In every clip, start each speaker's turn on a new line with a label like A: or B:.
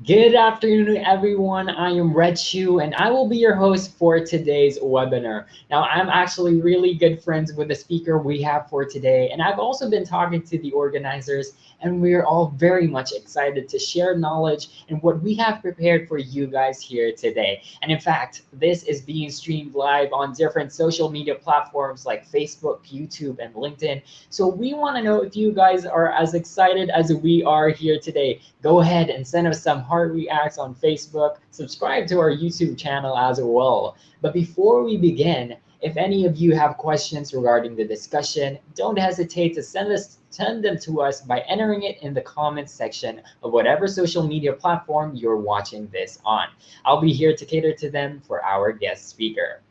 A: Good afternoon, everyone. I am Rhett, Chiu, and I will be your host for today's webinar. Now, I'm actually really good friends with the speaker we have for today, and I've also been talking to the organizers, and we're all very much excited to share knowledge and what we have prepared for you guys here today. And in fact, this is being streamed live on different social media platforms like Facebook, YouTube, and LinkedIn. So we want to know if you guys are as excited as we are here today. Go ahead and send us some heart reacts on Facebook. Subscribe to our YouTube channel as well. But before we begin, if any of you have questions regarding the discussion, don't hesitate to send them to us by entering it in the comments section of whatever social media platform you're watching this on. I'll be here to cater to them for our guest speaker.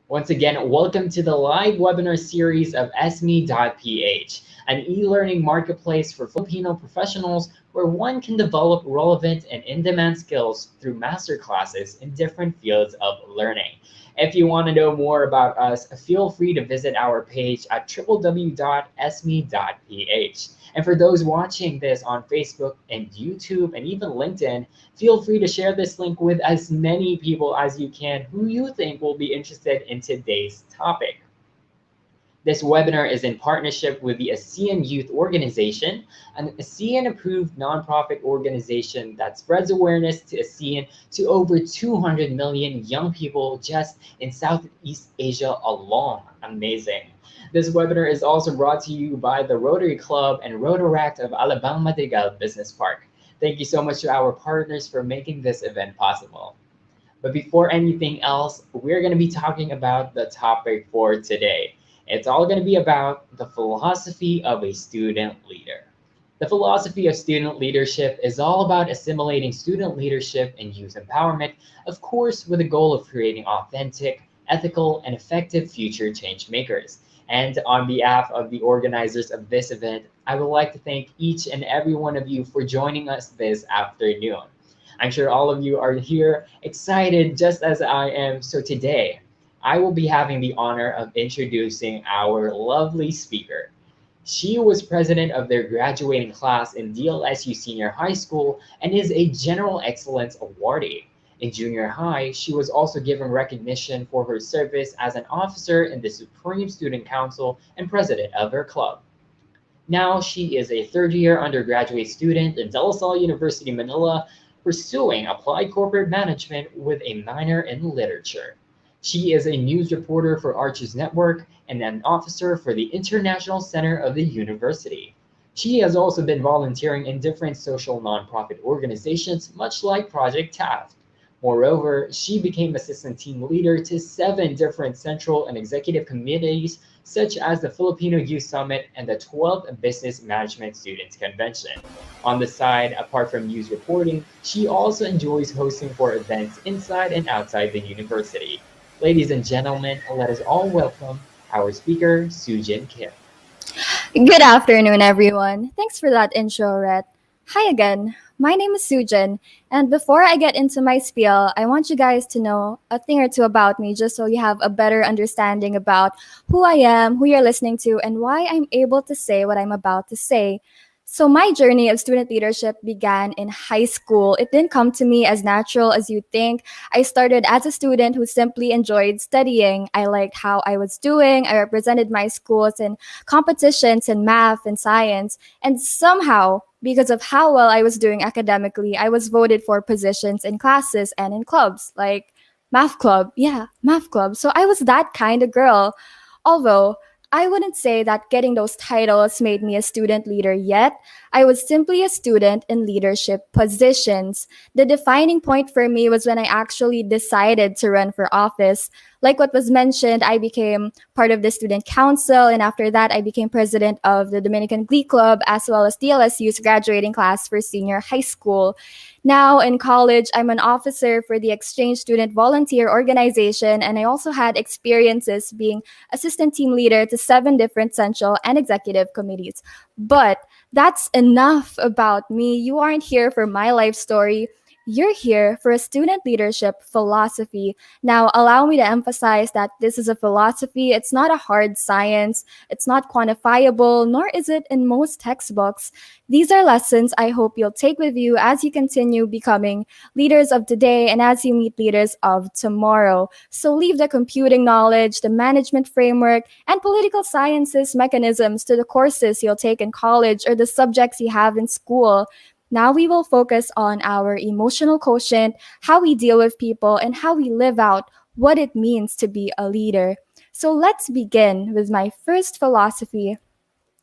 A: Once again, welcome to the live webinar series of ESME.ph, an e-learning marketplace for Filipino professionals where one can develop relevant and in-demand skills through masterclasses in different fields of learning. If you want to know more about us, feel free to visit our page at www.esme.ph. And for those watching this on Facebook and YouTube and even LinkedIn, feel free to share this link with as many people as you can who you think will be interested in today's topic. This webinar is in partnership with the ASEAN Youth Organization, an ASEAN-approved nonprofit organization that spreads awareness to ASEAN to over 200 million young people just in Southeast Asia alone. Amazing. This webinar is also brought to you by the Rotary Club and Rotaract of Alabang Madrigal Business Park. Thank you so much to our partners for making this event possible. But before anything else, we're going to be talking about the topic for today. It's all going to be about the philosophy of a student leader. The philosophy of student leadership is all about assimilating student leadership and youth empowerment, of course, with the goal of creating authentic, ethical, and effective future change makers. And on behalf of the organizers of this event, I would like to thank each and every one of you for joining us this afternoon. I'm sure all of you are here excited just as I am. So today, I will be having the honor of introducing our lovely speaker. She was president of their graduating class in DLSU Senior High School and is a General Excellence Awardee. In junior high, she was also given recognition for her service as an officer in the Supreme Student Council and president of her club. Now she is a third-year undergraduate student at De La Salle University, Manila, pursuing applied corporate management with a minor in literature. She is a news reporter for Arches Network and an officer for the International Center of the University. She has also been volunteering in different social nonprofit organizations, much like Project Taft. Moreover, she became assistant team leader to 7 different central and executive committees, such as the Filipino Youth Summit and the 12th Business Management Students Convention. On the side, apart from news reporting, she also enjoys hosting for events inside and outside the university. Ladies and gentlemen, let us all welcome our speaker, Jin Kim.
B: Good afternoon, everyone. Thanks for that intro, Rhett. Hi again. My name is Jin, and before I get into my spiel, I want you guys to know a thing or two about me just so you have a better understanding about who I am, who you're listening to, and why I'm able to say what I'm about to say. So my journey of student leadership began in high school. It didn't come to me as natural as you'd think. I started as a student who simply enjoyed studying. I liked how I was doing. I represented my schools in competitions in math and science. And somehow, because of how well I was doing academically, I was voted for positions in classes and in clubs like math club. Yeah, math club. So I was that kind of girl. Although I wouldn't say that getting those titles made me a student leader yet. I was simply a student in leadership positions. The defining point for me was when I actually decided to run for office. Like what was mentioned, I became part of the student council, and after that, I became president of the Dominican Glee Club as well as DLSU's graduating class for senior high school. Now in college, I'm an officer for the Exchange Student Volunteer Organization, and I also had experiences being assistant team leader to 7 different central and executive committees. But that's enough about me. You aren't here for my life story. You're here for a student leadership philosophy. Now, allow me to emphasize that this is a philosophy. It's not a hard science. It's not quantifiable, nor is it in most textbooks. These are lessons I hope you'll take with you as you continue becoming leaders of today and as you meet leaders of tomorrow. So leave the computing knowledge, the management framework, and political sciences mechanisms to the courses you'll take in college or the subjects you have in school. Now we will focus on our emotional quotient, how we deal with people, and how we live out what it means to be a leader. So let's begin with my first philosophy.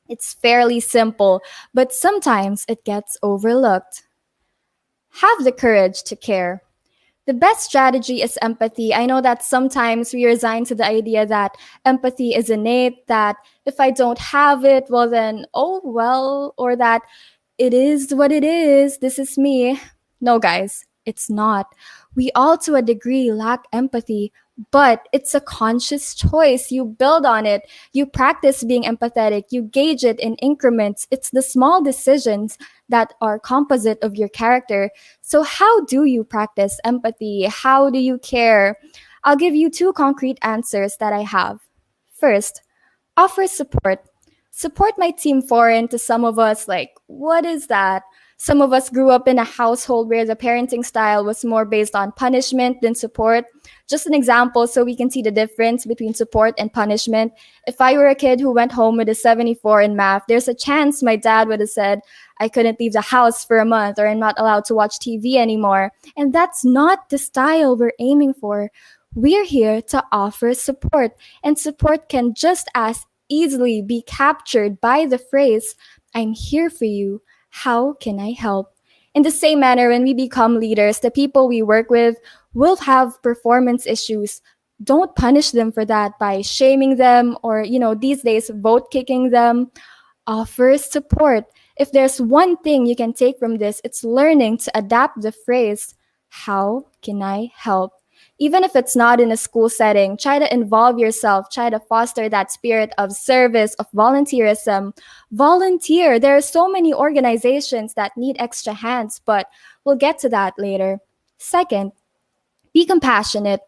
B: It's fairly simple, but sometimes it gets overlooked. Have the courage to care. The best strategy is empathy. I know that sometimes we resign to the idea that empathy is innate, that if I don't have it, well, then, oh, well, or that it is what it is. This is me. No, guys, it's not. We all, to a degree, lack empathy, but it's a conscious choice. You build on it. You practice being empathetic. You gauge it in increments. It's the small decisions that are composite of your character. So, how do you practice empathy? How do you care? I'll give you 2 concrete answers that I have. First, offer support. Support might seem foreign to some of us, like, what is that? Some of us grew up in a household where the parenting style was more based on punishment than support. Just an example so we can see the difference between support and punishment. If I were a kid who went home with a 74 in math, there's a chance my dad would have said, I couldn't leave the house for a month or I'm not allowed to watch TV anymore. And that's not the style we're aiming for. We're here to offer support, and support can just as easily be captured by the phrase, I'm here for you. How can I help? In the same manner, when we become leaders, the people we work with will have performance issues. Don't punish them for that by shaming them or, these days, vote kicking them. Offer support. If there's one thing you can take from this, it's learning to adapt the phrase, how can I help? Even if it's not in a school setting, try to involve yourself, try to foster that spirit of service, of volunteerism. Volunteer. There are so many organizations that need extra hands, but we'll get to that later. Second, be compassionate.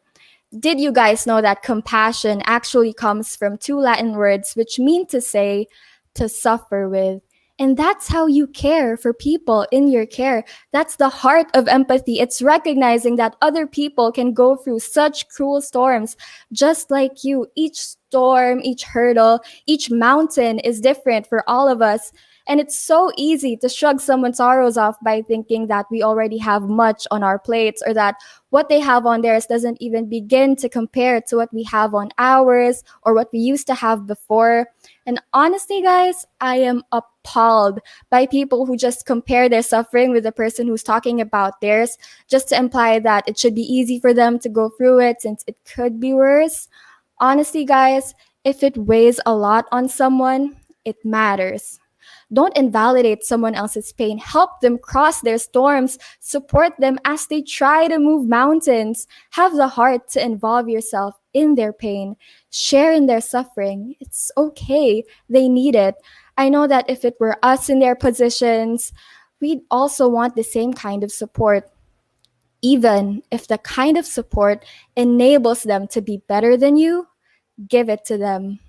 B: Did you guys know that compassion actually comes from 2 Latin words which mean to say to suffer with? And that's how you care for people in your care. That's the heart of empathy. It's recognizing that other people can go through such cruel storms just like you. Each storm, each hurdle, each mountain is different for all of us. And it's so easy to shrug someone's sorrows off by thinking that we already have much on our plates or that what they have on theirs doesn't even begin to compare to what we have on ours or what we used to have before. And honestly, guys, I am appalled by people who just compare their suffering with the person who's talking about theirs just to imply that it should be easy for them to go through it since it could be worse. Honestly, guys, if it weighs a lot on someone, it matters. Don't invalidate someone else's pain. Help them cross their storms. Support them as they try to move mountains. Have the heart to involve yourself in their pain. Share in their suffering. It's okay. They need it. I know that if it were us in their positions, we'd also want the same kind of support. Even if the kind of support enables them to be better than you, give it to them.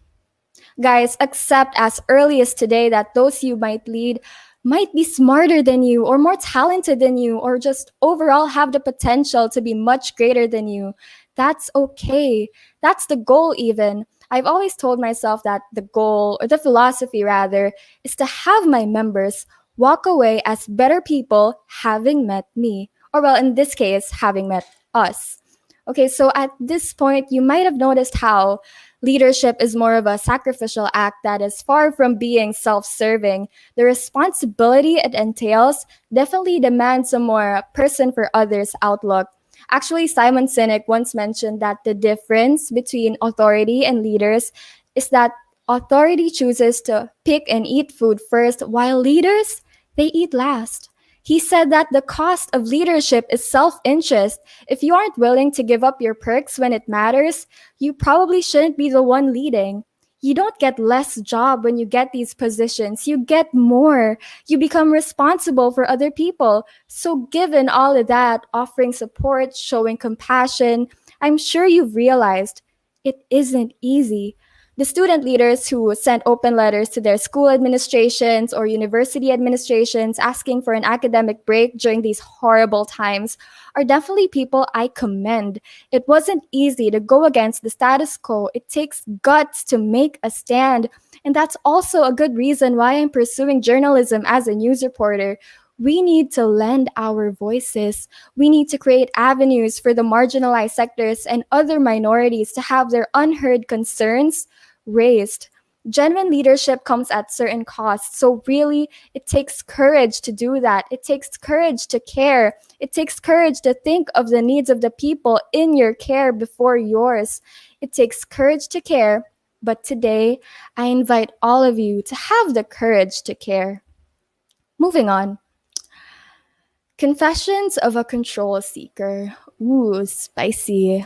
B: Guys, accept as early as today that those you might lead might be smarter than you or more talented than you or just overall have the potential to be much greater than you. That's okay. That's the goal, even. I've always told myself that the goal, or the philosophy rather, is to have my members walk away as better people having met me. Or, well, in this case, having met us. Okay, so at this point, you might have noticed how leadership is more of a sacrificial act that is far from being self serving. The responsibility it entails definitely demands a more person for others outlook. Actually, Simon Sinek once mentioned that the difference between authority and leaders is that authority chooses to pick and eat food first, while leaders, they eat last. He said that the cost of leadership is self interest. If you aren't willing to give up your perks when it matters, you probably shouldn't be the one leading. You don't get less job when you get these positions. You get more. You become responsible for other people. So, given all of that, offering support, showing compassion, I'm sure you've realized it isn't easy. The student leaders who sent open letters to their school administrations or university administrations asking for an academic break during these horrible times are definitely people I commend. It wasn't easy to go against the status quo. It takes guts to make a stand. And that's also a good reason why I'm pursuing journalism as a news reporter. We need to lend our voices. We need to create avenues for the marginalized sectors and other minorities to have their unheard concerns raised. Genuine leadership comes at certain costs. So, really, it takes courage to do that. It takes courage to care. It takes courage to think of the needs of the people in your care before yours. It takes courage to care. But today, I invite all of you to have the courage to care. Moving on. Confessions of a Control Seeker. Ooh, spicy.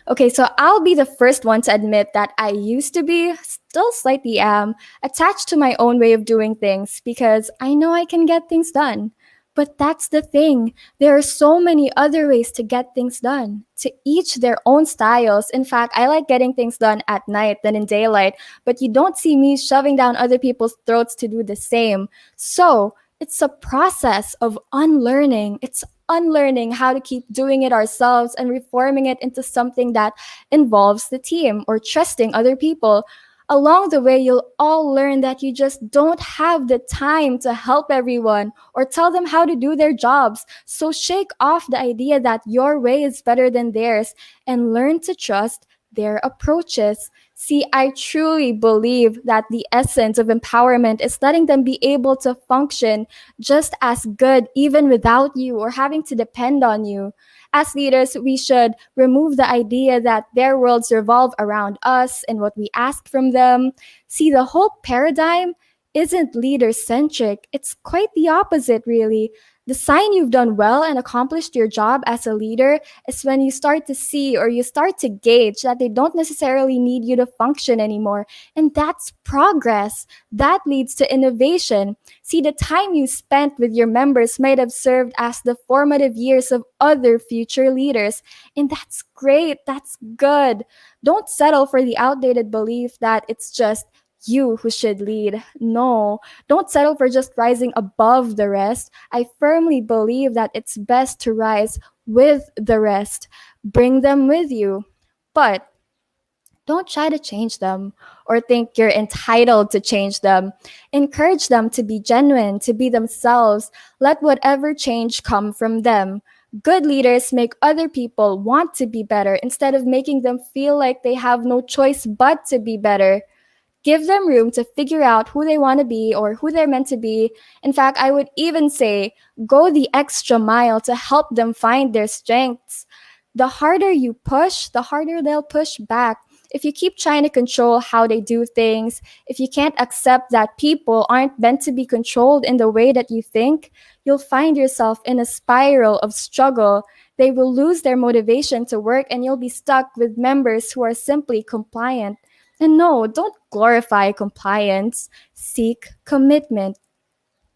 B: Okay, so I'll be the first one to admit that I used to be, still slightly am, attached to my own way of doing things because I know I can get things done. But that's the thing. There are so many other ways to get things done, to each their own styles. In fact, I like getting things done at night than in daylight, but you don't see me shoving down other people's throats to do the same. So, it's a process of unlearning. It's unlearning how to keep doing it ourselves and reforming it into something that involves the team or trusting other people. Along the way, you'll all learn that you just don't have the time to help everyone or tell them how to do their jobs. So shake off the idea that your way is better than theirs and learn to trust their approaches. See, I truly believe that the essence of empowerment is letting them be able to function just as good even without you or having to depend on you. As leaders, we should remove the idea that their worlds revolve around us and what we ask from them. See, the whole paradigm isn't leader centric, it's quite the opposite, really. The sign you've done well and accomplished your job as a leader is when you start to see or you start to gauge that they don't necessarily need you to function anymore. And that's progress. That leads to innovation. See, the time you spent with your members might have served as the formative years of other future leaders. And that's great. That's good. Don't settle for the outdated belief that it's just you who should lead. No, don't settle for just rising above the rest. I firmly believe that it's best to rise with the rest. Bring them with you. But don't try to change them or think you're entitled to change them. Encourage them to be genuine, to be themselves. Let whatever change come from them. Good leaders make other people want to be better instead of making them feel like they have no choice but to be better. Give them room to figure out who they want to be or who they're meant to be. In fact, I would even say go the extra mile to help them find their strengths. The harder you push, the harder they'll push back. If you keep trying to control how they do things, if you can't accept that people aren't meant to be controlled in the way that you think, you'll find yourself in a spiral of struggle. They will lose their motivation to work and you'll be stuck with members who are simply compliant. And no, don't glorify compliance. Seek commitment.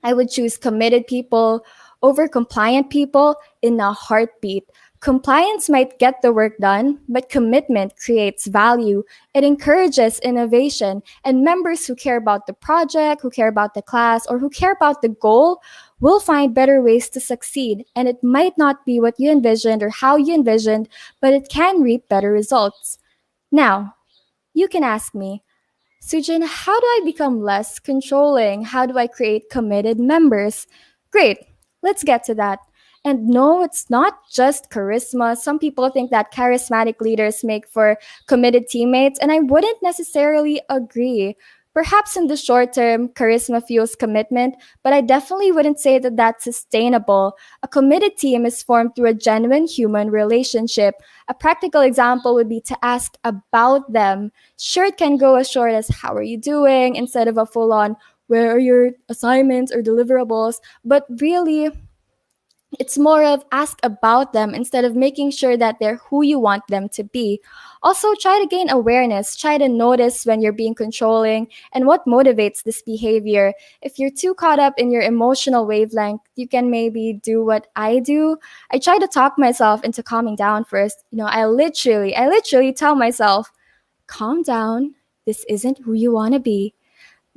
B: I would choose committed people over compliant people in a heartbeat. Compliance might get the work done, but commitment creates value. It encourages innovation, and members who care about the project, who care about the class, or who care about the goal will find better ways to succeed. And it might not be what you envisioned or how you envisioned, but it can reap better results. Now, you can ask me, Sujin, how do I become less controlling? How do I create committed members? Great, let's get to that. And no, it's not just charisma. Some people think that charismatic leaders make for committed teammates, and I wouldn't necessarily agree. Perhaps in the short term, charisma fuels commitment, but I definitely wouldn't say that that's sustainable. A committed team is formed through a genuine human relationship. A practical example would be to ask about them. Sure, it can go as short as "How are you doing?" instead of a full on "Where are your assignments or deliverables?" But really, it's more of ask about them instead of making sure that they're who you want them to be. Also, try to gain awareness. Try to notice when you're being controlling and what motivates this behavior. If you're too caught up in your emotional wavelength, you can maybe do what I do. I try to talk myself into calming down first. I literally tell myself, calm down. This isn't who you want to be.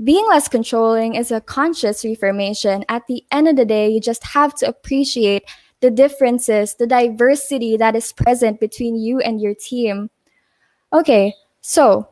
B: Being less controlling is a conscious reformation. At the end of the day, you just have to appreciate the differences, the diversity that is present between you and your team. Okay, so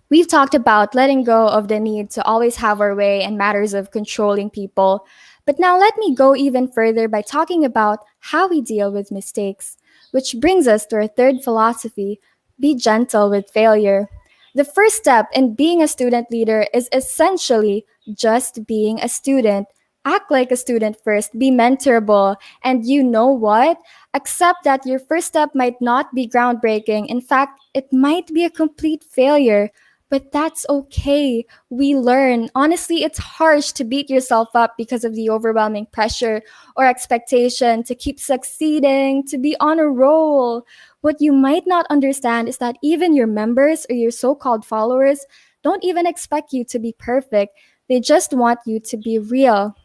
B: we've talked about letting go of the need to always have our way and matters of controlling people. But now let me go even further by talking about how we deal with mistakes, which brings us to our third philosophy: be gentle with failure. The first step in being a student leader is essentially just being a student. Act like a student first, be mentorable, and you know what? Accept that your first step might not be groundbreaking. In fact, it might be a complete failure. But that's okay. We learn. Honestly, it's harsh to beat yourself up because of the overwhelming pressure or expectation to keep succeeding, to be on a roll. What you might not understand is that even your members or your so called followers don't even expect you to be perfect. They just want you to be real.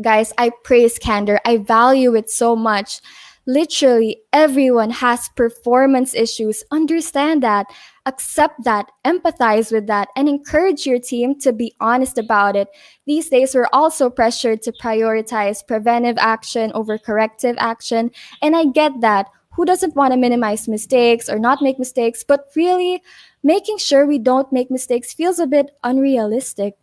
B: Guys, I praise candor. I value it so much. Literally, everyone has performance issues. Understand that, accept that, empathize with that, and encourage your team to be honest about it. These days, we're also pressured to prioritize preventive action over corrective action, and I get that. Who doesn't want to minimize mistakes or not make mistakes? But really, making sure we don't make mistakes feels a bit unrealistic.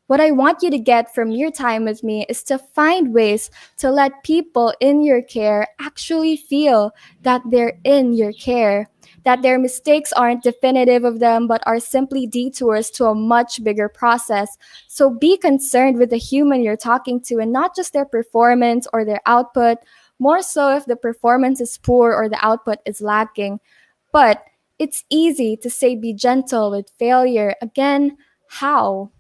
B: What I want you to get from your time with me is to find ways to let people in your care actually feel that they're in your care, that their mistakes aren't definitive of them but are simply detours to a much bigger process. So be concerned with the human you're talking to and not just their performance or their output, more so if the performance is poor or the output is lacking. But it's easy to say be gentle with failure. Again, how?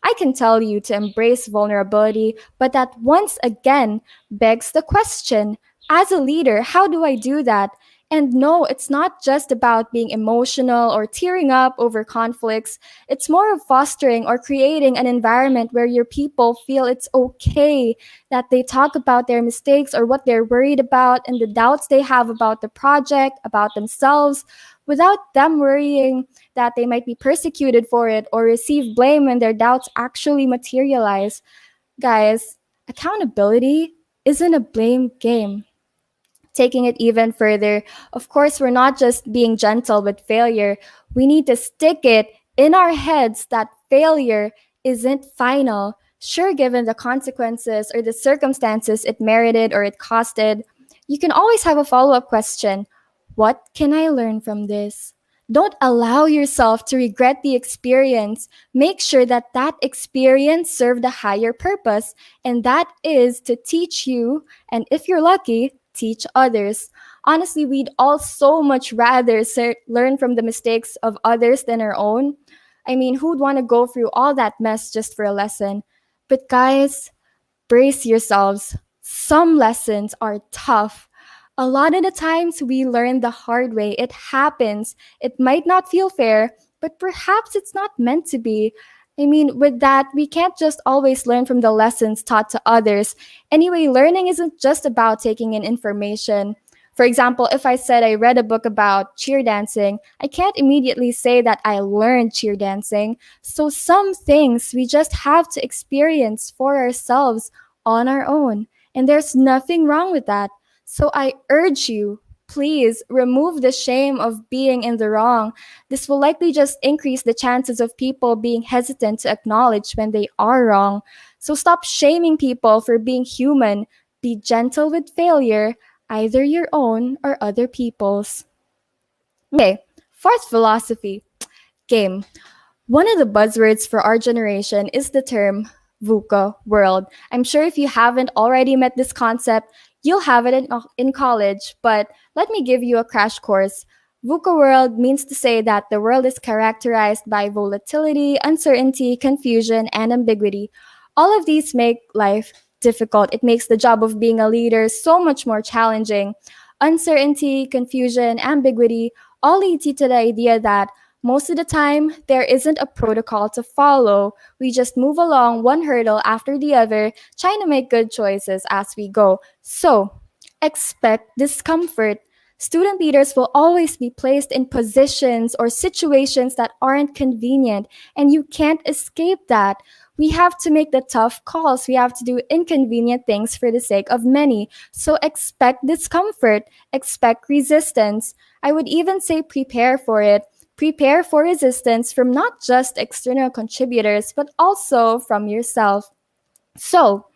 B: I can tell you to embrace vulnerability, but that once again begs the question: as a leader, how do I do that? And no, it's not just about being emotional or tearing up over conflicts. It's more of fostering or creating an environment where your people feel it's okay that they talk about their mistakes or what they're worried about and the doubts they have about the project, about themselves, without them worrying that they might be persecuted for it or receive blame when their doubts actually materialize. Guys, accountability isn't a blame game. Taking it even further, of course, we're not just being gentle with failure. We need to stick it in our heads that failure isn't final. Sure, given the consequences or the circumstances it merited or it costed, you can always have a follow up question: what can I learn from this? Don't allow yourself to regret the experience. Make sure that that experience served a higher purpose, and that is to teach you, and if you're lucky, teach others. Honestly, we'd all so much rather learn from the mistakes of others than our own. I mean, who'd want to go through all that mess just for a lesson? But guys, brace yourselves. Some lessons are tough. A lot of the times we learn the hard way. It happens. It might not feel fair, but perhaps it's not meant to be. I mean, with that, we can't just always learn from the lessons taught to others. Anyway, learning isn't just about taking in information. For example, if I said I read a book about cheer dancing, I can't immediately say that I learned cheer dancing. So some things we just have to experience for ourselves on our own. And there's nothing wrong with that. So I urge you, please remove the shame of being in the wrong. This will likely just increase the chances of people being hesitant to acknowledge when they are wrong. So stop shaming people for being human. Be gentle with failure, either your own or other people's. Okay, fourth philosophy game. One of the buzzwords for our generation is the term VUCA world. I'm sure if you haven't already met this concept, you'll have it in college, but let me give you a crash course. VUCA world means to say that the world is characterized by volatility, uncertainty, confusion, and ambiguity. All of these make life difficult. It makes the job of being a leader so much more challenging. Uncertainty, confusion, ambiguity all lead you to the idea that most of the time, there isn't a protocol to follow. We just move along one hurdle after the other, trying to make good choices as we go. So, expect discomfort. Student leaders will always be placed in positions or situations that aren't convenient, and you can't escape that. We have to make the tough calls. We have to do inconvenient things for the sake of many. So expect discomfort, expect resistance. I would even say prepare for it. Prepare for resistance from not just external contributors, but also from yourself. So,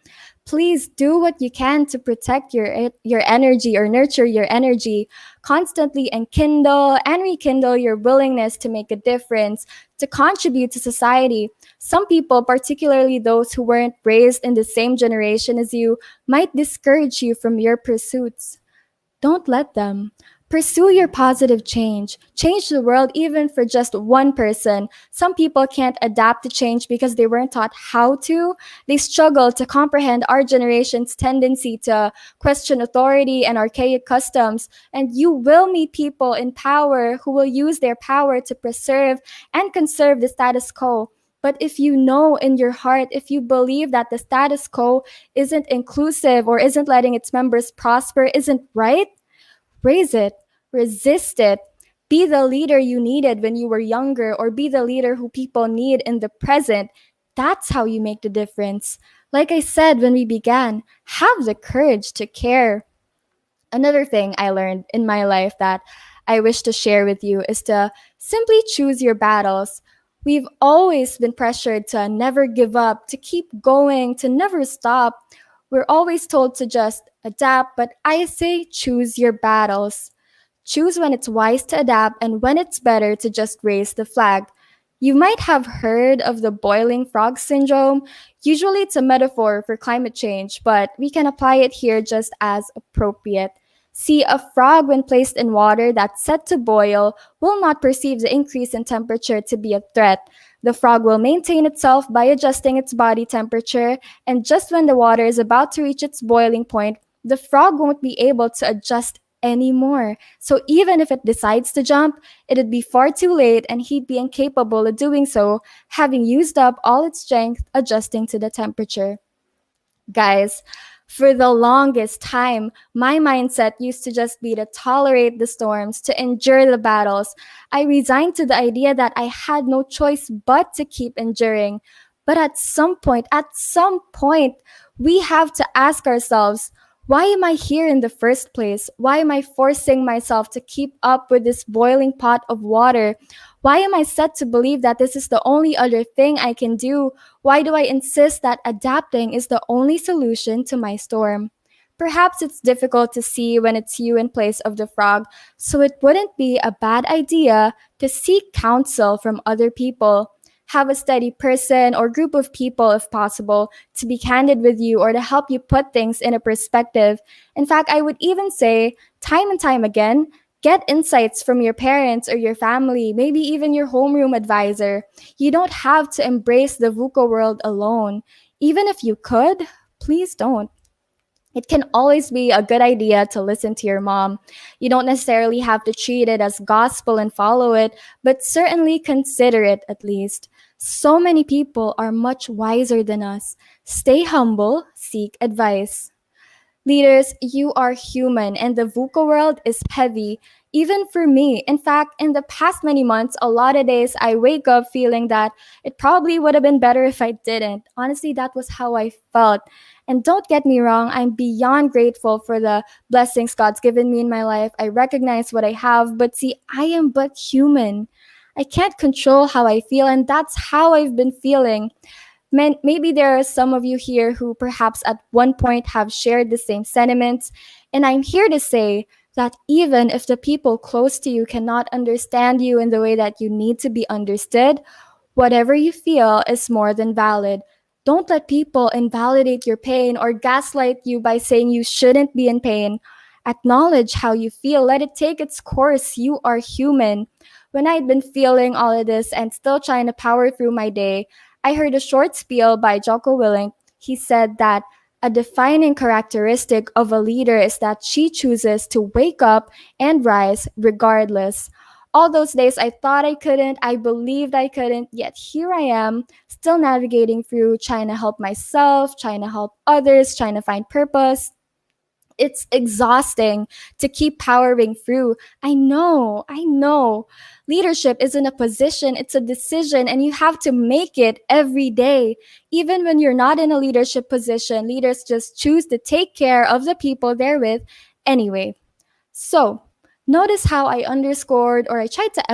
B: please do what you can to protect your energy or nurture your energy. Constantly enkindle and rekindle your willingness to make a difference, to contribute to society. Some people, particularly those who weren't raised in the same generation as you, might discourage you from your pursuits. Don't let them. Pursue your positive change. Change the world even for just one person. Some people can't adapt to change because they weren't taught how to. They struggle to comprehend our generation's tendency to question authority and archaic customs. And you will meet people in power who will use their power to preserve and conserve the status quo. But if you know in your heart, if you believe that the status quo isn't inclusive or isn't letting its members prosper, isn't right, raise it, resist it. Be the leader you needed when you were younger, or be the leader who people need in the present. That's how you make the difference. Like I said when we began, have the courage to care. Another thing I learned in my life that I wish to share with you is to simply choose your battles. We've always been pressured to never give up, to keep going, to never stop. We're always told to just adapt, but I say choose your battles. Choose when it's wise to adapt and when it's better to just raise the flag. You might have heard of the boiling frog syndrome. Usually it's a metaphor for climate change, but we can apply it here just as appropriate. See, a frog, when placed in water that's set to boil, will not perceive the increase in temperature to be a threat. The frog will maintain itself by adjusting its body temperature, and just when the water is about to reach its boiling point, the frog won't be able to adjust anymore. So even if it decides to jump, it'd be far too late and he'd be incapable of doing so, having used up all its strength adjusting to the temperature. Guys, for the longest time, my mindset used to just be to tolerate the storms, to endure the battles. I resigned to the idea that I had no choice but to keep enduring. But at some point, we have to ask ourselves, why am I here in the first place? Why am I forcing myself to keep up with this boiling pot of water? Why am I set to believe that this is the only other thing I can do? Why do I insist that adapting is the only solution to my storm? Perhaps it's difficult to see when it's you in place of the frog, so it wouldn't be a bad idea to seek counsel from other people. Have a steady person or group of people, if possible, to be candid with you or to help you put things in a perspective. In fact, I would even say, time and time again, get insights from your parents or your family, maybe even your homeroom advisor. You don't have to embrace the VUCA world alone. Even if you could, please don't. It can always be a good idea to listen to your mom. You don't necessarily have to treat it as gospel and follow it, but certainly consider it at least. So many people are much wiser than us. Stay humble, seek advice. Leaders, you are human, and the VUCA world is heavy, even for me. In fact, in the past many months, a lot of days I wake up feeling that it probably would have been better if I didn't. Honestly, that was how I felt. And don't get me wrong, I'm beyond grateful for the blessings God's given me in my life. I recognize what I have, but see, I am but human. I can't control how I feel, and that's how I've been feeling. Maybe there are some of you here who perhaps at one point have shared the same sentiments. And I'm here to say that even if the people close to you cannot understand you in the way that you need to be understood, whatever you feel is more than valid. Don't let people invalidate your pain or gaslight you by saying you shouldn't be in pain. Acknowledge how you feel. Let it take its course. You are human. When I'd been feeling all of this and still trying to power through my day, I heard a short spiel by Jocko Willink. He said that a defining characteristic of a leader is that she chooses to wake up and rise regardless. All those days I thought I couldn't, I believed I couldn't, yet here I am, still navigating through, trying to help myself, trying to help others, trying to find purpose. It's exhausting to keep powering through. I know. Leadership isn't a position, it's a decision, and you have to make it every day. Even when you're not in a leadership position, leaders just choose to take care of the people they're with anyway. So, notice how I underscored or I tried to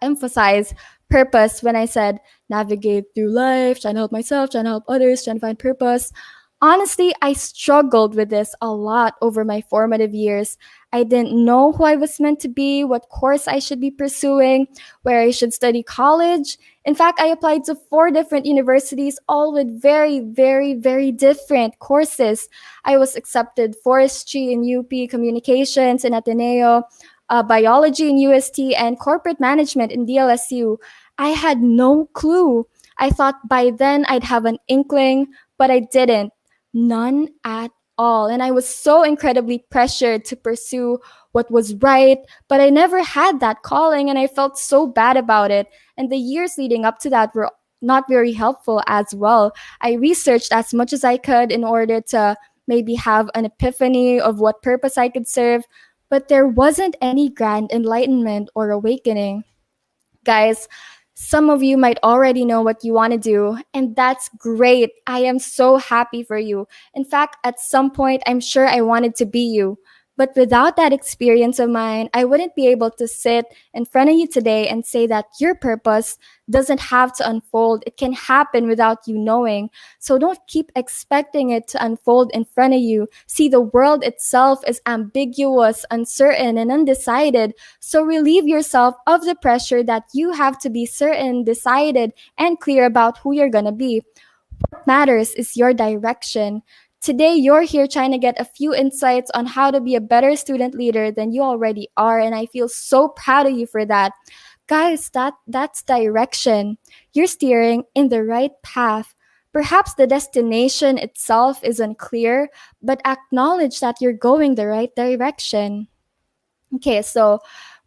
B: emphasize purpose when I said navigate through life, trying to help myself, trying to help others, trying to find purpose. Honestly, I struggled with this a lot over my formative years. I didn't know who I was meant to be, what course I should be pursuing, where I should study college. In fact, I applied to 4 different universities, all with very, very, very different courses. I was accepted forestry in UP, communications in Ateneo, biology in UST, and corporate management in DLSU. I had no clue. I thought by then I'd have an inkling, but I didn't. None at all. And I was so incredibly pressured to pursue what was right, but I never had that calling and I felt so bad about it. And the years leading up to that were not very helpful as well. I researched as much as I could in order to maybe have an epiphany of what purpose I could serve, but there wasn't any grand enlightenment or awakening. Guys, some of you might already know what you want to do, and that's great. I am so happy for you. In fact, at some point, I'm sure I wanted to be you. But without that experience of mine, I wouldn't be able to sit in front of you today and say that your purpose doesn't have to unfold. It can happen without you knowing. So don't keep expecting it to unfold in front of you. See, the world itself is ambiguous, uncertain, and undecided. So relieve yourself of the pressure that you have to be certain, decided, and clear about who you're gonna be. What matters is your direction. Today, you're here trying to get a few insights on how to be a better student leader than you already are, and I feel so proud of you for that. Guys, that's direction. You're steering in the right path. Perhaps the destination itself is unclear, but acknowledge that you're going the right direction. Okay, so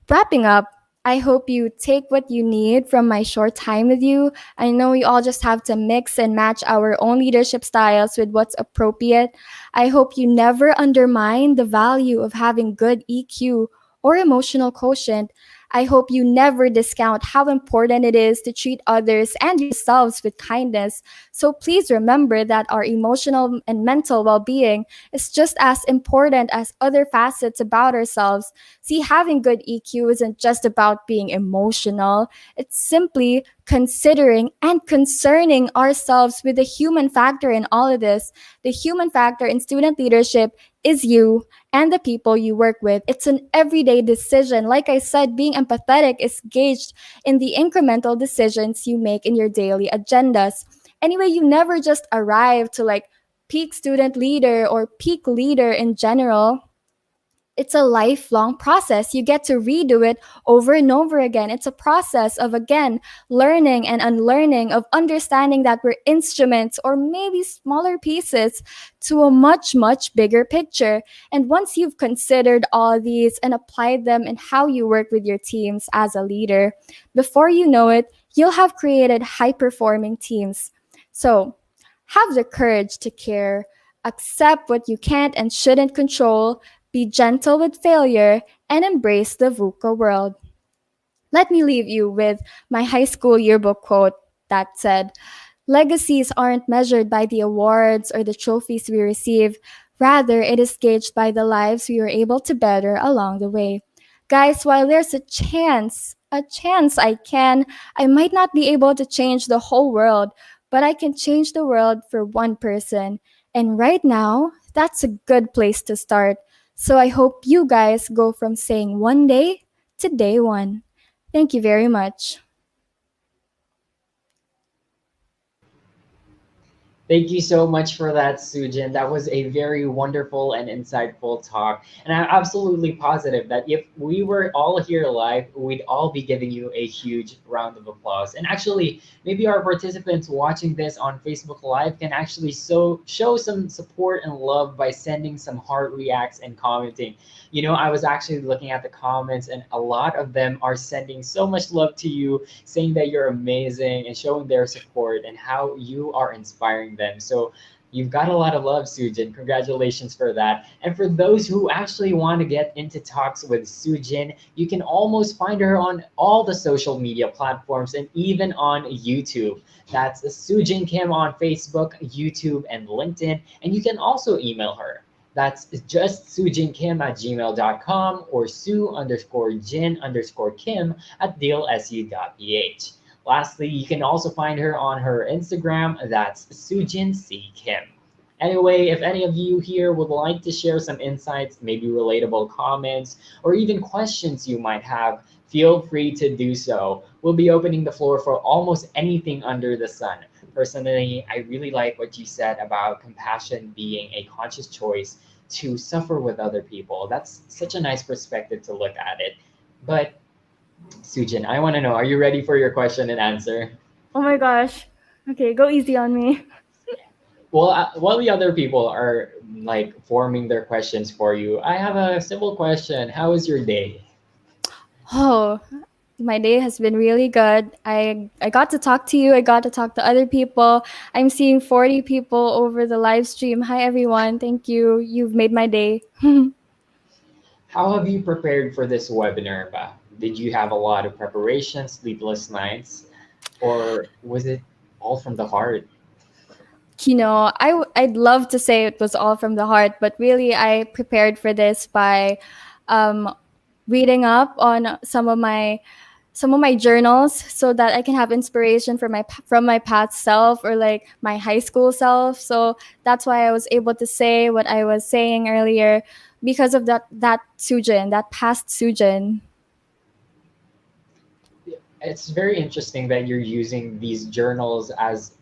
B: wrapping up, I hope you take what you need from my short time with you. I know we all just have to mix and match our own leadership styles with what's appropriate. I hope you never undermine the value of having good EQ or emotional quotient. I hope you never discount how important it is to treat others and yourselves with kindness. So please remember that our emotional and mental well being is just as important as other facets about ourselves. See, having good EQ isn't just about being emotional, it's simply considering and concerning ourselves with the human factor in all of this. The human factor in student leadership is you and the people you work with. It's an everyday decision. Like I said, being empathetic is gauged in the incremental decisions you make in your daily agendas. Anyway, you never just arrive to like peak student leader or peak leader in general. it's a lifelong process. You get to redo it over and over again. It's a process of, again, learning and unlearning, of understanding that we're instruments or maybe smaller pieces to a much, much bigger picture. And once you've considered all these and applied them in how you work with your teams as a leader, before you know it, you'll have created high performing teams. So have the courage to care, accept what you can't and shouldn't control, be gentle with failure, and embrace the VUCA world. Let me leave you with my high school yearbook quote that said, "Legacies aren't measured by the awards or the trophies we receive. Rather, it is gauged by the lives we were able to better along the way." Guys, while there's a chance I might not be able to change the whole world, but I can change the world for one person. And right now, that's a good place to start. So I hope you guys go from saying one day to day one. Thank you very much.
A: Thank you so much for that, Sujin. That was a very wonderful and insightful talk. And I'm absolutely positive that if we were all here live, we'd all be giving you a huge round of applause. And actually, maybe our participants watching this on Facebook Live can actually show some support and love by sending some heart reacts and commenting. You know, I was actually looking at the comments, and a lot of them are sending so much love to you, saying that you're amazing and showing their support and how you are inspiring them. So you've got a lot of love, Sujin. Congratulations for that. And for those who actually want to get into talks with Sujin, you can almost find her on all the social media platforms and even on YouTube. That's Sujin Kim on Facebook, YouTube, and LinkedIn. And you can also email her. That's just sujinkim@gmail.com or Sue_Jin_Kim at dealsu.ph. Lastly, you can also find her on her Instagram. That's Sujin C. Kim. Anyway, if any of you here would like to share some insights, maybe relatable comments, or even questions you might have, feel free to do so. We'll be opening the floor for almost anything under the sun. Personally, I really like what you said about compassion being a conscious choice to suffer with other people. That's such a nice perspective to look at it. But Sujin, I want to know, are you ready for your question and answer?
B: Oh my gosh. Okay, go easy on me.
A: Well, while the other people are like forming their questions for you, I have a simple question. How was your day?
B: Oh, my day has been really good. I got to talk to you. I got to talk to other people. I'm seeing 40 people over the live stream. Hi everyone. Thank you. You've made my day.
A: How have you prepared for this webinar, Ba? Did you have a lot of preparation, sleepless nights, or was it all from the heart?
B: I'd love to say it was all from the heart, but really I prepared for this by um, reading up on some of my journals so that I can have inspiration from my past self or like my high school self. So that's why I was able to say what I was saying earlier because of that Sujin, that past Sujin.
A: It's very interesting that you're using these journals as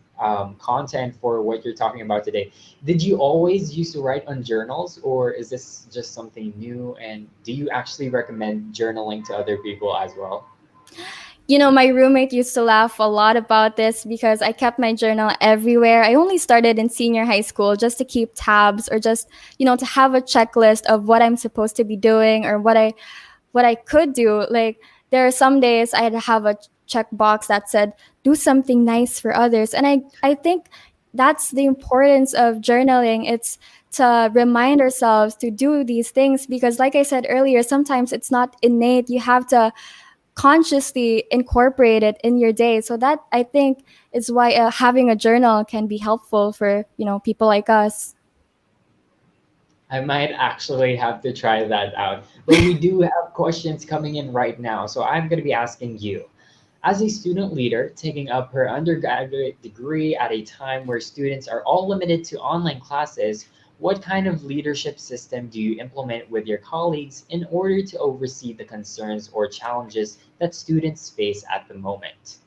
A: content for what you're talking about today. Did you always used to write on journals, or is this just something new? And do you actually recommend journaling to other people as well?
B: My roommate used to laugh a lot about this because I kept my journal everywhere. I only started in senior high school just to keep tabs or just, to have a checklist of what I'm supposed to be doing or what I could do. Like there are some days I'd have a checkbox that said, do something nice for others. And I think that's the importance of journaling. It's to remind ourselves to do these things because like I said earlier, sometimes it's not innate. You have to consciously incorporate it in your day. So that I think is why having a journal can be helpful for people like us.
A: I might actually have to try that out. But we do have questions coming in right now. So I'm going to be asking you. As a student leader taking up her undergraduate degree at a time where students are all limited to online classes, what kind of leadership system do you implement with your colleagues in order to oversee the concerns or challenges that students face at the moment?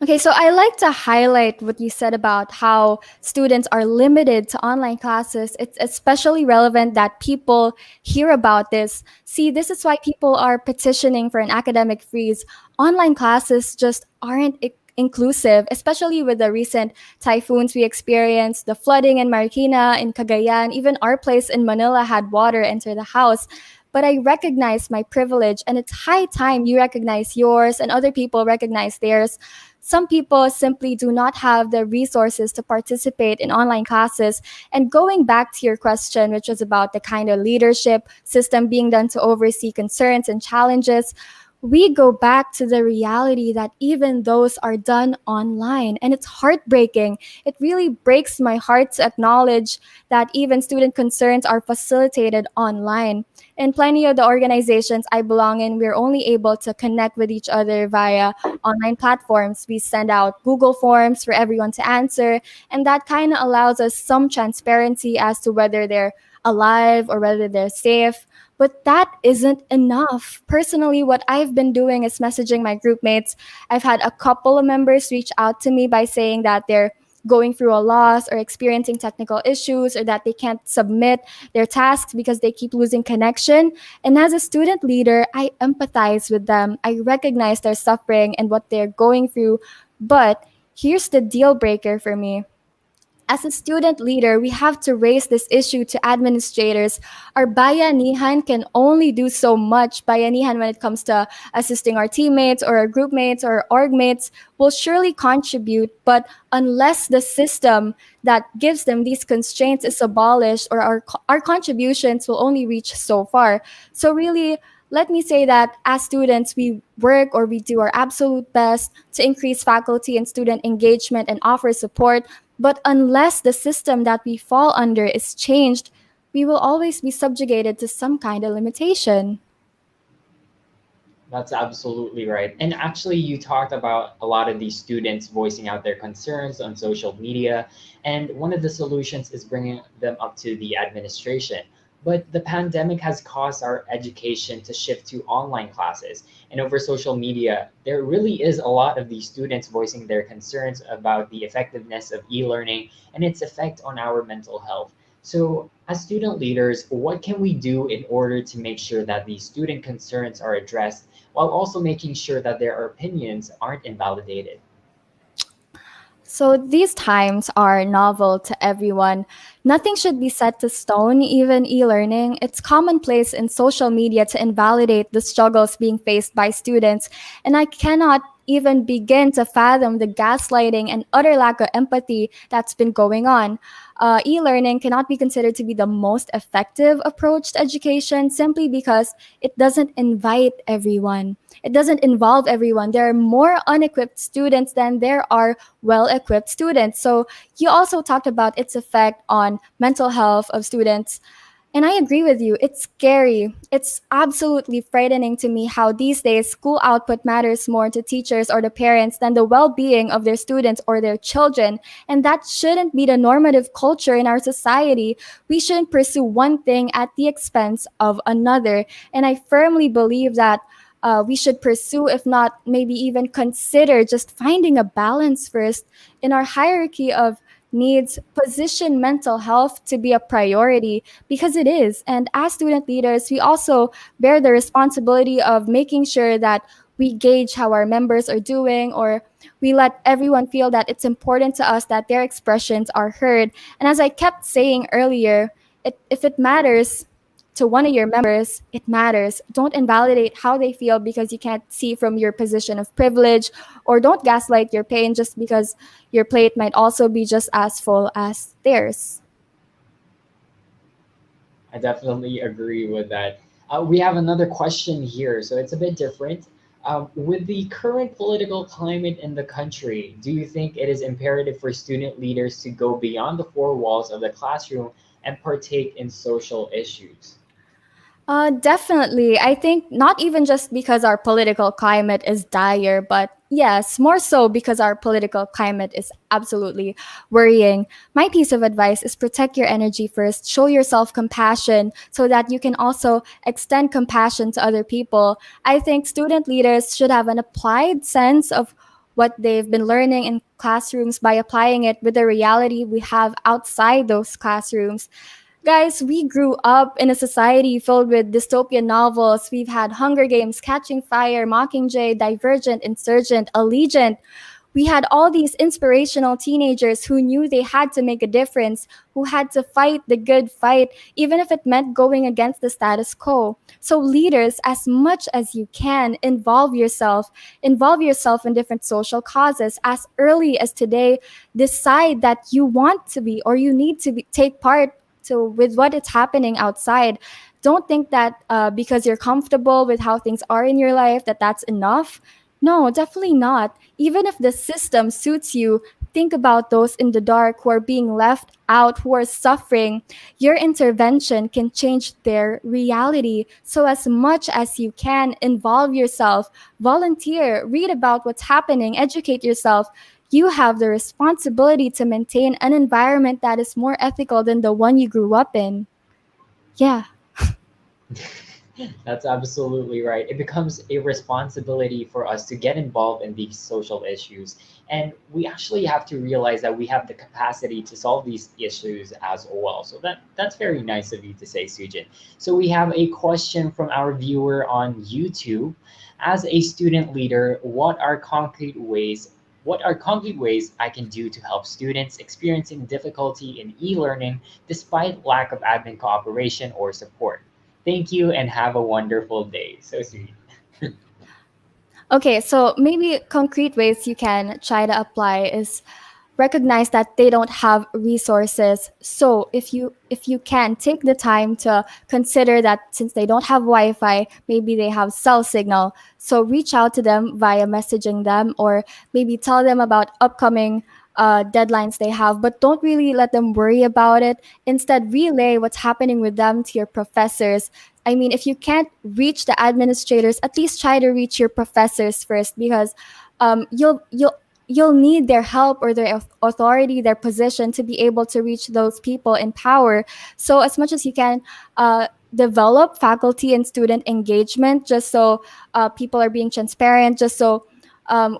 B: Okay, so I like to highlight what you said about how students are limited to online classes. It's especially relevant that people hear about this. See, this is why people are petitioning for an academic freeze. Online classes just aren't inclusive, especially with the recent typhoons we experienced, the flooding in Marikina, in Cagayan, even our place in Manila had water enter the house. But I recognize my privilege, and it's high time you recognize yours and other people recognize theirs. Some people simply do not have the resources to participate in online classes. And going back to your question, which was about the kind of leadership system being done to oversee concerns and challenges, we go back to the reality that even those are done online. And it's heartbreaking. It really breaks my heart to acknowledge that even student concerns are facilitated online. In plenty of the organizations I belong in, we're only able to connect with each other via online platforms. We send out Google Forms for everyone to answer, and that kind of allows us some transparency as to whether they're alive or whether they're safe. But that isn't enough. Personally, what I've been doing is messaging my group mates. I've had a couple of members reach out to me by saying that they're going through a loss or experiencing technical issues or that they can't submit their tasks because they keep losing connection. And as a student leader, I empathize with them. I recognize their suffering and what they're going through. But here's the deal breaker for me. As a student leader, we have to raise this issue to administrators. Our bayanihan can only do so much. Bayanihan, when it comes to assisting our teammates or our group mates or org mates, will surely contribute. But unless the system that gives them these constraints is abolished, or our contributions will only reach so far. So really, let me say that as students, we work or we do our absolute best to increase faculty and student engagement and offer support. But unless the system that we fall under is changed, we will always be subjugated to some kind of limitation.
A: That's absolutely right. And actually, you talked about a lot of these students voicing out their concerns on social media. And one of the solutions is bringing them up to the administration. But the pandemic has caused our education to shift to online classes. And over social media, there really is a lot of these students voicing their concerns about the effectiveness of e learning and its effect on our mental health. So, as student leaders, what can we do in order to make sure that these student concerns are addressed while also making sure that their opinions aren't invalidated?
B: So these times are novel to everyone. Nothing should be set to stone, even e learning. It's commonplace in social media to invalidate the struggles being faced by students. And I cannot even begin to fathom the gaslighting and utter lack of empathy that's been going on. E learning cannot be considered to be the most effective approach to education simply because it doesn't invite everyone. It doesn't involve everyone. There are more unequipped students than there are well equipped students. So, you also talked about its effect on mental health of students. And I agree with you. It's scary. It's absolutely frightening to me how these days school output matters more to teachers or the parents than the well being of their students or their children. And that shouldn't be the normative culture in our society. We shouldn't pursue one thing at the expense of another. And I firmly believe that we should pursue, if not maybe even consider, just finding a balance first in our hierarchy of needs, position mental health to be a priority because it is. And as student leaders, we also bear the responsibility of making sure that we gauge how our members are doing, or we let everyone feel that it's important to us that their expressions are heard. And as I kept saying earlier, if it matters to one of your members, it matters. Don't invalidate how they feel because you can't see from your position of privilege, or don't gaslight your pain just because your plate might also be just as full as theirs.
A: I definitely agree with that. We have another question here, so it's a bit different. With the current political climate in the country, do you think it is imperative for student leaders to go beyond the four walls of the classroom and partake in social issues?
B: Definitely. I think not even just because our political climate is dire, but yes, more so because our political climate is absolutely worrying. My piece of advice is protect your energy first, show yourself compassion so that you can also extend compassion to other people. I think student leaders should have an applied sense of what they've been learning in classrooms by applying it with the reality we have outside those classrooms. Guys, we grew up in a society filled with dystopian novels. We've had Hunger Games, Catching Fire, Mockingjay, Divergent, Insurgent, Allegiant. We had all these inspirational teenagers who knew they had to make a difference, who had to fight the good fight, even if it meant going against the status quo. So, leaders, as much as you can, involve yourself in different social causes as early as today. Decide that you want to be or you need to take part to with what is happening outside. Don't think that because you're comfortable with how things are in your life that that's enough. No, definitely not. Even if the system suits you, think about those in the dark who are being left out, who are suffering. Your intervention can change their reality. So, as much as you can, involve yourself, volunteer, read about what's happening, educate yourself. You have the responsibility to maintain an environment that is more ethical than the one you grew up in. Yeah.
A: That's absolutely right. It becomes a responsibility for us to get involved in these social issues. And we actually have to realize that we have the capacity to solve these issues as well. So that's very nice of you to say, Sujin. So we have a question from our viewer on YouTube. As a student leader, what are concrete ways I can do to help students experiencing difficulty in e-learning despite lack of admin cooperation or support? Thank you and have a wonderful day. So sweet.
B: Okay, so maybe concrete ways you can try to apply is recognize that they don't have resources. So if you can take the time to consider that since they don't have Wi-Fi, maybe they have cell signal. So reach out to them via messaging them or maybe tell them about upcoming deadlines they have, but don't really let them worry about it. Instead, relay what's happening with them to your professors. I mean, if you can't reach the administrators, at least try to reach your professors first because you'll need their help or their authority, their position to be able to reach those people in power. So as much as you can, develop faculty and student engagement, just so people are being transparent, just so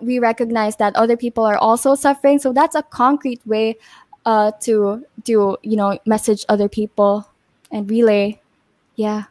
B: we recognize that other people are also suffering. So that's a concrete way to do, message other people and relay. Yeah.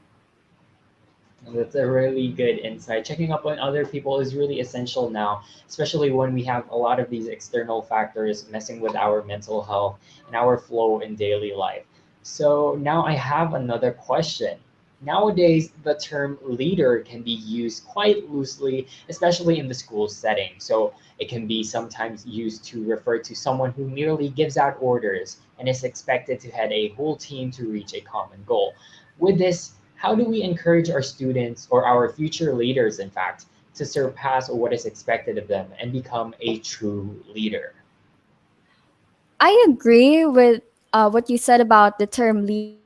A: That's a really good insight. Checking up on other people is really essential now, especially when we have a lot of these external factors messing with our mental health and our flow in daily life. So now I have another question. Nowadays, the term leader can be used quite loosely, especially in the school setting. So it can be sometimes used to refer to someone who merely gives out orders and is expected to head a whole team to reach a common goal. With this, how do we encourage our students or our future leaders, in fact, to surpass what is expected of them and become a true leader?
B: I agree with what you said about the term leader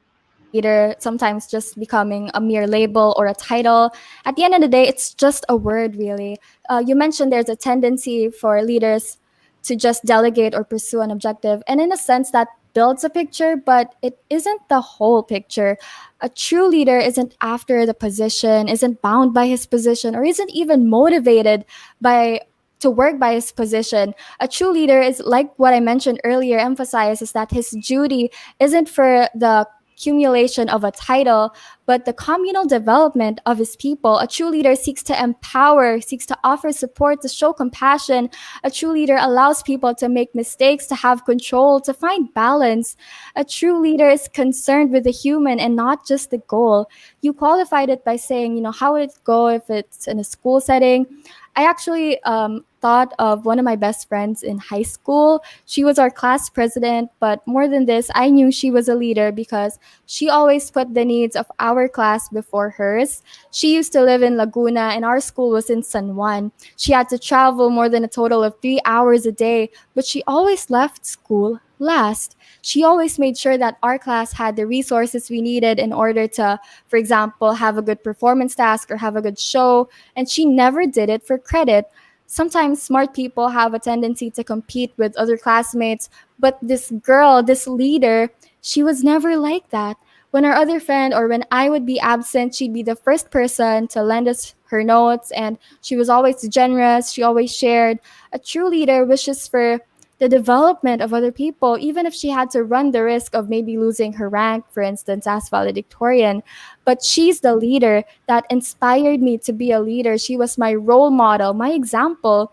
B: sometimes just becoming a mere label or a title. At the end of the day, it's just a word, really. You mentioned there's a tendency for leaders to just delegate or pursue an objective. And in a sense, that builds a picture, but it isn't the whole picture. A true leader isn't after the position, isn't bound by his position, or isn't even motivated by to work by his position. A true leader is like what I mentioned earlier, emphasizes that his duty isn't for the accumulation of a title, but the communal development of his people. A true leader seeks to empower, seeks to offer support, to show compassion. A true leader allows people to make mistakes, to have control, to find balance. A true leader is concerned with the human and not just the goal. You qualified it by saying, how would it go if it's in a school setting? I actually thought of one of my best friends in high school. She was our class president, but more than this, I knew she was a leader because she always put the needs of our class before hers. She used to live in Laguna, and our school was in San Juan. She had to travel more than a total of 3 hours a day, but she always left school last. She always made sure that our class had the resources we needed in order to, for example, have a good performance task or have a good show, and she never did it for credit. Sometimes smart people have a tendency to compete with other classmates, but this girl, this leader, she was never like that. When our other friend or when I would be absent, she'd be the first person to lend us her notes, and she was always generous. She always shared. A true leader wishes for the development of other people, even if she had to run the risk of maybe losing her rank, for instance, as valedictorian. But she's the leader that inspired me to be a leader. She was my role model, my example.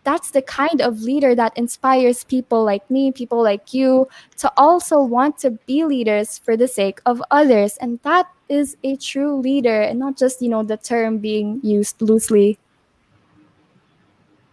B: That's the kind of leader that inspires people like me, people like you, to also want to be leaders for the sake of others. And that is a true leader, and not just, the term being used loosely.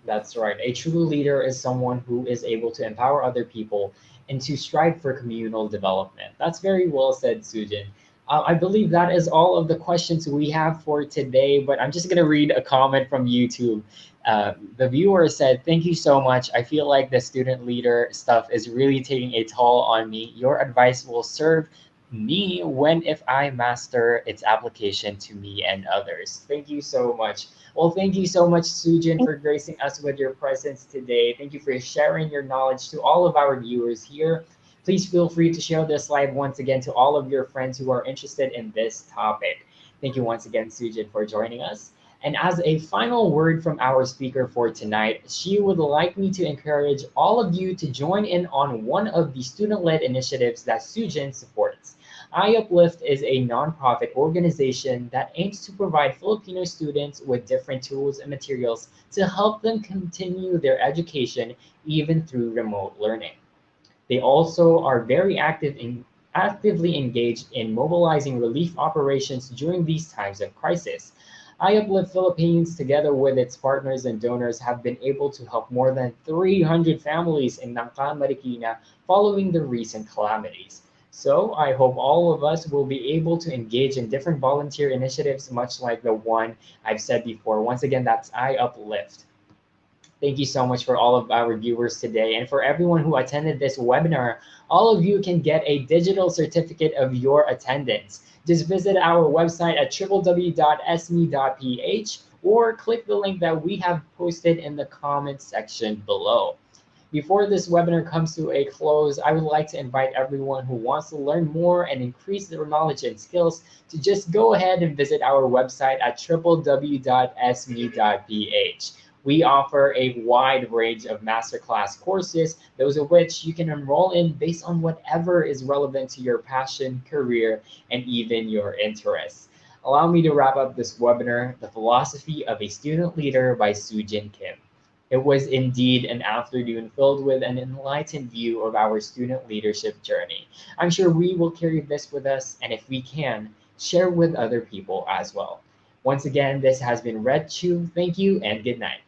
A: That's right. A true leader is someone who is able to empower other people and to strive for communal development. That's very well said, Sujin. I believe that is all of the questions we have for today, but I'm just going to read a comment from YouTube. The viewer said, "Thank you so much. I feel like the student leader stuff is really taking a toll on me. Your advice will serve me when if I master its application to me and others." Thank you so much. Well, thank you so much, Sujin, for gracing us with your presence today. Thank you for sharing your knowledge to all of our viewers here. Please feel free to share this live once again to all of your friends who are interested in this topic. Thank you once again, Sujin, for joining us. And as a final word from our speaker for tonight, she would like me to encourage all of you to join in on one of the student-led initiatives that Sujin supports. iUplift is a nonprofit organization that aims to provide Filipino students with different tools and materials to help them continue their education even through remote learning. They also are very actively engaged in mobilizing relief operations during these times of crisis. iUplift Philippines, together with its partners and donors, have been able to help more than 300 families in Nangka, Marikina following the recent calamities. So I hope all of us will be able to engage in different volunteer initiatives, much like the one I've said before. Once again, that's iUplift. Thank you so much for all of our viewers today. And for everyone who attended this webinar, all of you can get a digital certificate of your attendance. Just visit our website at www.esme.ph or click the link that we have posted in the comments section below. Before this webinar comes to a close, I would like to invite everyone who wants to learn more and increase their knowledge and skills to just go ahead and visit our website at www.sme.ph. We offer a wide range of masterclass courses, those of which you can enroll in based on whatever is relevant to your passion, career, and even your interests. Allow me to wrap up this webinar, The Philosophy of a Student Leader by Jin Kim. It was indeed an afternoon filled with an enlightened view of our student leadership journey. I'm sure we will carry this with us, and if we can, share with other people as well. Once again, this has been Rhett, Chiu. Thank you and good night.